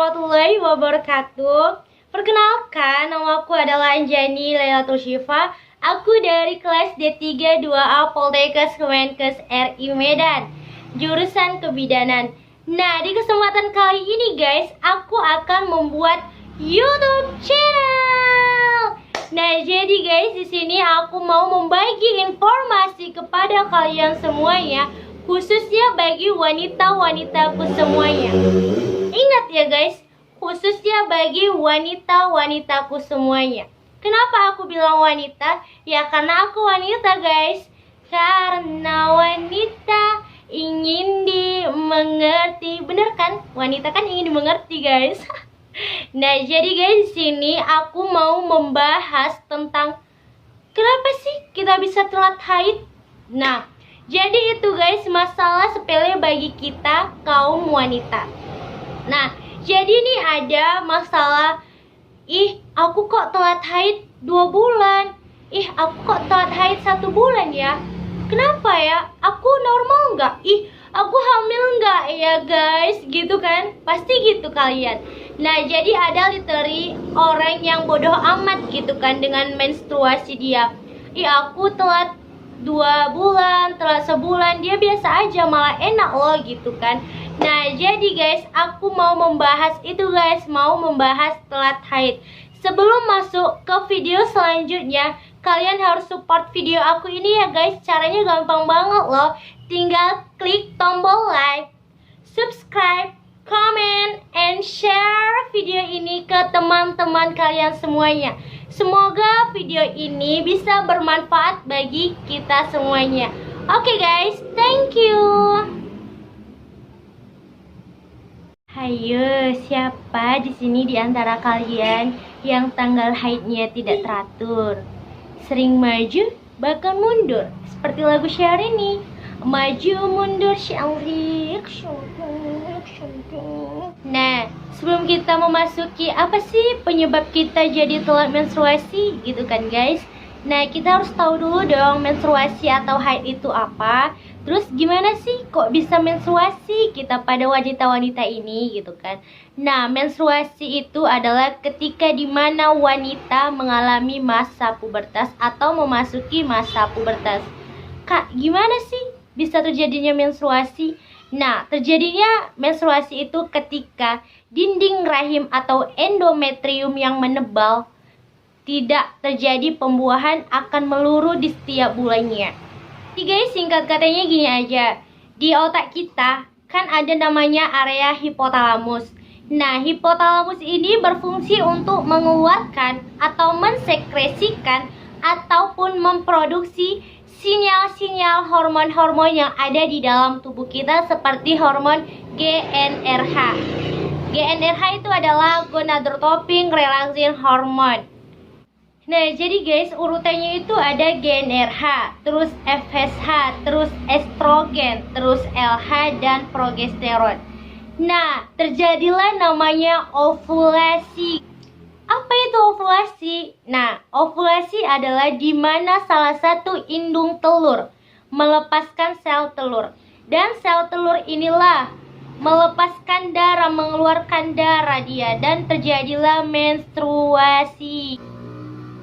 warahmatullahi wabarakatuh. Perkenalkan, nama aku adalah Anjani Lailatul Syifa. Aku dari kelas D3 2A Poltekkes Kemenkes RI Medan, jurusan kebidanan. Nah, di kesempatan kali ini guys, aku akan membuat YouTube channel. Nah, jadi guys, di sini aku mau membagi informasi kepada kalian semuanya, khususnya bagi wanita-wanitaku semuanya. Ingat ya guys, khususnya bagi wanita-wanitaku semuanya. Kenapa aku bilang wanita? Ya karena aku wanita guys. Karena wanita ingin dimengerti. Bener kan? Wanita kan ingin dimengerti guys. Nah jadi guys, di sini aku mau membahas tentang kenapa sih kita bisa telat haid. Nah jadi itu guys, masalah sepele bagi kita kaum wanita. Nah jadi nih ada masalah, aku kok telat haid 2 bulan, aku kok telat haid 1 bulan ya. Kenapa ya? Aku normal nggak? Aku hamil nggak ya guys? Gitu kan? Pasti gitu kalian. Nah jadi ada literally orang yang bodoh amat gitu kan dengan menstruasi dia. Aku telat 2 bulan, telat sebulan, dia biasa aja, malah enak loh gitu kan. Nah jadi guys, aku mau membahas itu guys, mau membahas telat haid. Sebelum masuk ke video selanjutnya, kalian harus support video aku ini ya guys. Caranya gampang banget loh. Tinggal klik tombol like, subscribe, comment, and share video ini ke teman-teman kalian semuanya. Semoga video ini bisa bermanfaat bagi kita semuanya. Oke guys, thank you. Hayo, siapa di sini di antara kalian yang tanggal haidnya tidak teratur? Sering maju, bahkan mundur, seperti lagu Syahrini. Maju mundur syalik. Nah, sebelum kita memasuki apa sih penyebab kita jadi telat menstruasi gitu kan guys. Nah, kita harus tahu dulu dong menstruasi atau haid itu apa. Terus gimana sih kok bisa menstruasi kita pada wanita-wanita ini gitu kan. Nah, menstruasi itu adalah ketika dimana wanita mengalami masa pubertas atau memasuki masa pubertas. Kak, gimana sih bisa terjadinya menstruasi? Nah, terjadinya menstruasi itu ketika dinding rahim atau endometrium yang menebal tidak terjadi pembuahan akan meluru di setiap bulannya. Jadi guys, singkat katanya gini aja. Di otak kita kan ada namanya area hipotalamus. Nah, hipotalamus ini berfungsi untuk mengeluarkan atau mensekresikan ataupun memproduksi sinyal-sinyal hormon-hormon yang ada di dalam tubuh kita seperti hormon GnRH. GnRH itu adalah gonadotropin relaxin hormone. Nah, jadi guys, urutannya itu ada GnRH, terus FSH, terus estrogen, terus LH dan progesteron. Nah, terjadilah namanya ovulasi. Apa itu ovulasi? Nah, ovulasi adalah di mana salah satu indung telur melepaskan sel telur. Dan sel telur inilah melepaskan darah, mengeluarkan darah dia, dan terjadilah menstruasi.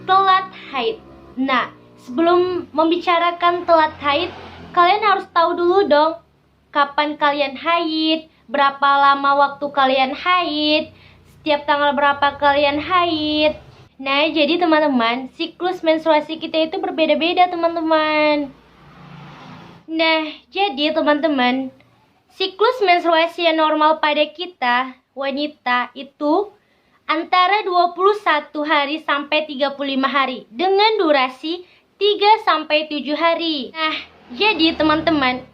Telat haid. Nah, sebelum membicarakan telat haid, kalian harus tahu dulu dong kapan kalian haid, berapa lama waktu kalian haid, setiap tanggal berapa kalian haid. Nah, jadi teman-teman, siklus menstruasi kita itu berbeda-beda teman-teman. Nah, jadi teman-teman, siklus menstruasi yang normal pada kita, wanita, itu antara 21 hari sampai 35 hari dengan durasi 3 sampai 7 hari. Nah, jadi teman-teman,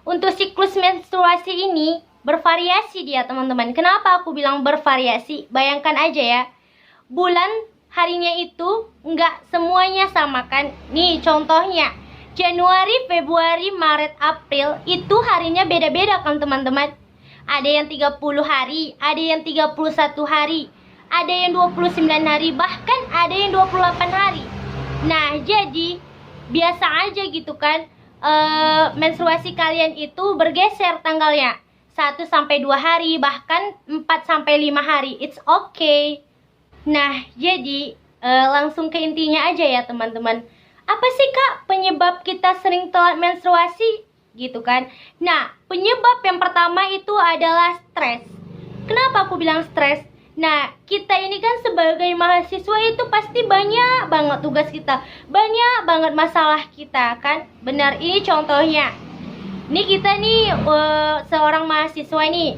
untuk siklus menstruasi ini bervariasi dia teman-teman. Kenapa aku bilang bervariasi? Bayangkan aja ya, bulan harinya itu nggak semuanya sama kan. Nih contohnya, Januari, Februari, Maret, April itu harinya beda-beda kan teman-teman. Ada yang 30 hari, ada yang 31 hari, ada yang 29 hari, bahkan ada yang 28 hari. Nah, jadi biasa aja gitu kan, menstruasi kalian itu bergeser tanggalnya. 1-2 hari, bahkan 4-5 hari. It's okay. Nah, jadi langsung ke intinya aja ya teman-teman. Apa sih Kak penyebab kita sering telat menstruasi? Gitu kan. Nah, penyebab yang pertama itu adalah stres. Kenapa aku bilang stres? Nah, kita ini kan sebagai mahasiswa itu pasti banyak banget tugas kita, banyak banget masalah kita kan. Benar, ini contohnya. Nih kita nih seorang mahasiswa nih.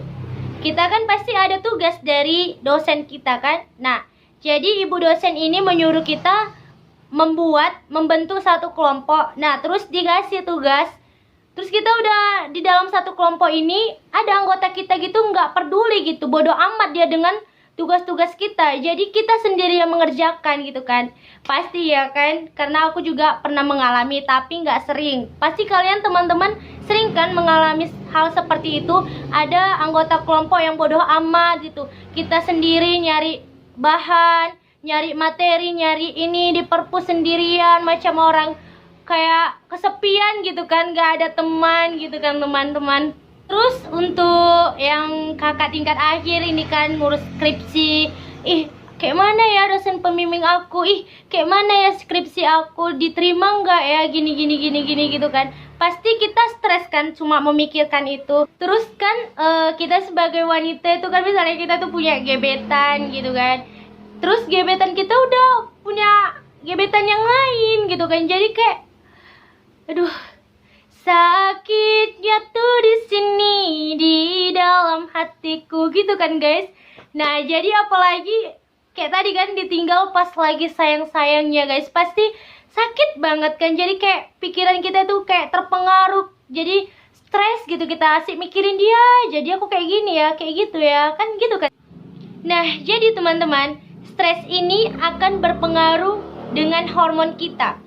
Kita kan pasti ada tugas dari dosen kita kan. Nah, jadi ibu dosen ini menyuruh kita membentuk satu kelompok. Nah, terus dikasih tugas. Terus kita udah di dalam satu kelompok ini, ada anggota kita gitu nggak peduli gitu, bodoh amat dia dengan tugas-tugas kita. Jadi kita sendiri yang mengerjakan gitu kan. Pasti ya kan, karena aku juga pernah mengalami tapi nggak sering. Pasti kalian teman-teman sering kan mengalami hal seperti itu. Ada anggota kelompok yang bodoh amat gitu. Kita sendiri nyari bahan, nyari materi, nyari ini di perpus sendirian macam orang kayak kesepian gitu kan, gak ada teman gitu kan teman-teman. Terus untuk yang kakak tingkat akhir ini kan ngurus skripsi, kayak mana ya dosen pembimbing aku, kayak mana ya skripsi aku, diterima nggak ya, gini gitu kan. Pasti kita stres kan cuma memikirkan itu. Terus kan kita sebagai wanita itu kan misalnya kita tuh punya gebetan gitu kan. Terus gebetan kita udah punya gebetan yang lain gitu kan. Jadi kayak aduh, sakitnya tuh di sini di dalam hatiku gitu kan guys. Nah, jadi apalagi kayak tadi kan ditinggal pas lagi sayang-sayangnya guys, pasti sakit banget kan. Jadi kayak pikiran kita tuh kayak terpengaruh, jadi stres gitu, kita asik mikirin dia, jadi aku kayak gini ya, kayak gitu ya, kan gitu kan. Nah, jadi teman-teman, stres ini akan berpengaruh dengan hormon kita.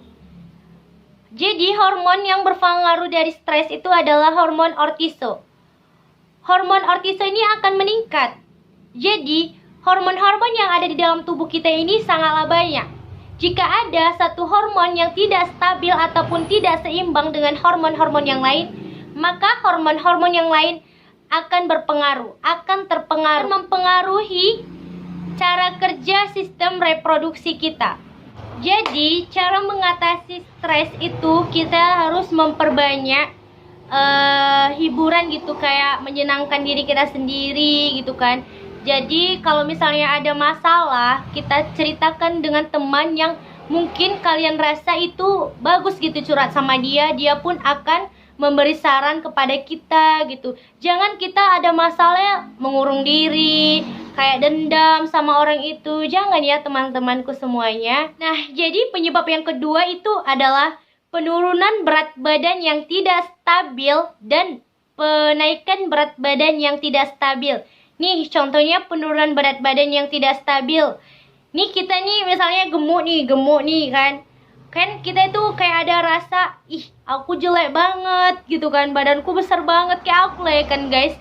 Jadi hormon yang berpengaruh dari stres itu adalah hormon kortisol. Hormon kortisol ini akan meningkat. Jadi hormon-hormon yang ada di dalam tubuh kita ini sangatlah banyak. Jika ada satu hormon yang tidak stabil ataupun tidak seimbang dengan hormon-hormon yang lain, maka hormon-hormon yang lain akan berpengaruh, akan terpengaruh, mempengaruhi cara kerja sistem reproduksi kita. Jadi cara mengatasi stres itu kita harus memperbanyak hiburan gitu, kayak menyenangkan diri kita sendiri gitu kan. Jadi kalau misalnya ada masalah, kita ceritakan dengan teman yang mungkin kalian rasa itu bagus gitu, curhat sama dia, dia pun akan memberi saran kepada kita gitu. Jangan kita ada masalah mengurung diri, kayak dendam sama orang itu. Jangan ya teman-temanku semuanya. Nah, jadi penyebab yang kedua itu adalah penurunan berat badan yang tidak stabil dan penaikan berat badan yang tidak stabil. Nih contohnya penurunan berat badan yang tidak stabil. Nih kita nih misalnya gemuk nih kan. Kan kita itu kayak ada rasa, aku jelek banget gitu kan, badanku besar banget kayak aku lah ya kan guys.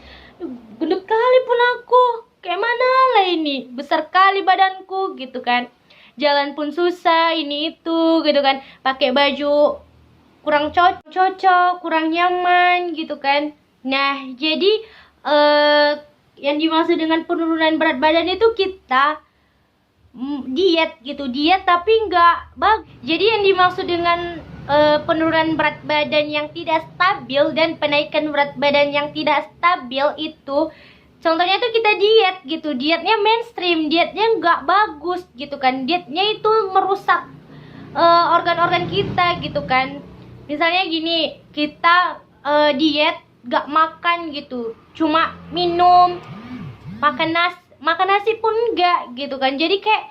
Gendut kali pun aku, kayak mana lah ini, besar kali badanku gitu kan. Jalan pun susah, ini itu gitu kan. Pakai baju kurang cocok, kurang nyaman gitu kan. Nah, jadi yang dimaksud dengan penurunan berat badan itu kita diet gitu, diet tapi nggak bagus. Jadi yang dimaksud dengan penurunan berat badan yang tidak stabil dan penaikan berat badan yang tidak stabil itu, contohnya tuh kita diet gitu, dietnya mainstream, dietnya nggak bagus gitu kan, dietnya itu merusak organ-organ kita gitu kan. Misalnya gini, kita diet nggak makan gitu, cuma minum, makan nasi pun enggak gitu kan. Jadi kayak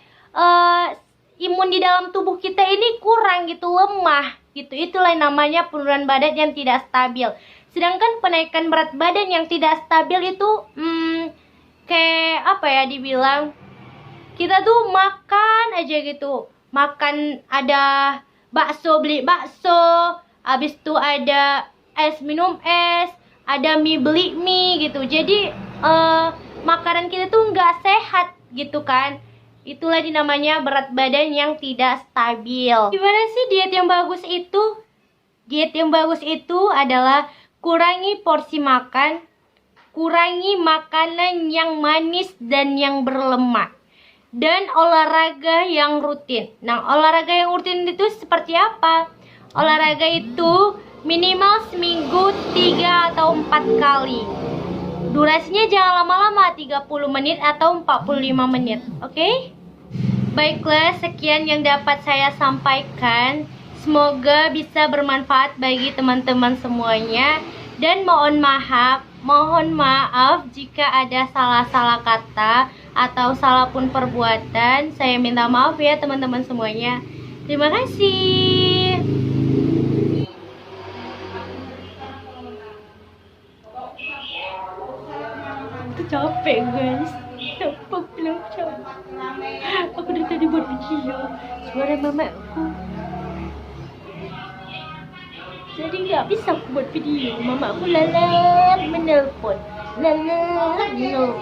imun di dalam tubuh kita ini kurang gitu, lemah gitu. Itulah namanya penurunan badan yang tidak stabil. Sedangkan penaikan berat badan yang tidak stabil itu kayak apa ya dibilang, kita tuh makan aja gitu, makan ada bakso, beli bakso, habis itu ada es, minum es, ada mie, beli mie gitu. Jadi makanan kita tuh nggak sehat gitu kan. Itulah dinamanya berat badan yang tidak stabil. Gimana sih diet yang bagus itu? Diet yang bagus itu adalah kurangi porsi makan, kurangi makanan yang manis dan yang berlemak, dan olahraga yang rutin. Nah, olahraga yang rutin itu seperti apa? Olahraga itu minimal seminggu 3 atau 4 kali. Durasinya jangan lama-lama, 30 menit atau 45 menit. Oke? Baiklah, sekian yang dapat saya sampaikan. Semoga bisa bermanfaat bagi teman-teman semuanya. Dan mohon maaf jika ada salah-salah kata atau salah pun perbuatan. Saya minta maaf ya teman-teman semuanya. Terima kasih. Aku capek guys. Capek. Aku dari tadi buat video. Suara mamaku. Jadi nggak bisa aku buat video. Mamaku lalat menelpon. Kayak gitu.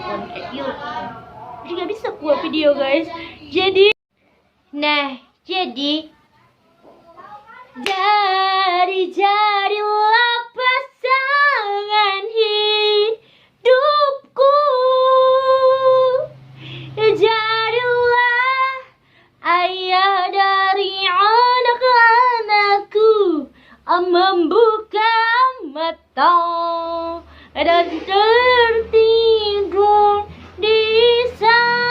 Jadi nggak bisa aku buat video guys. Jadi jadilah pasangan hidupku. Jadilah ayah dari anak-anakku, membuka mata dan tertidur di sana.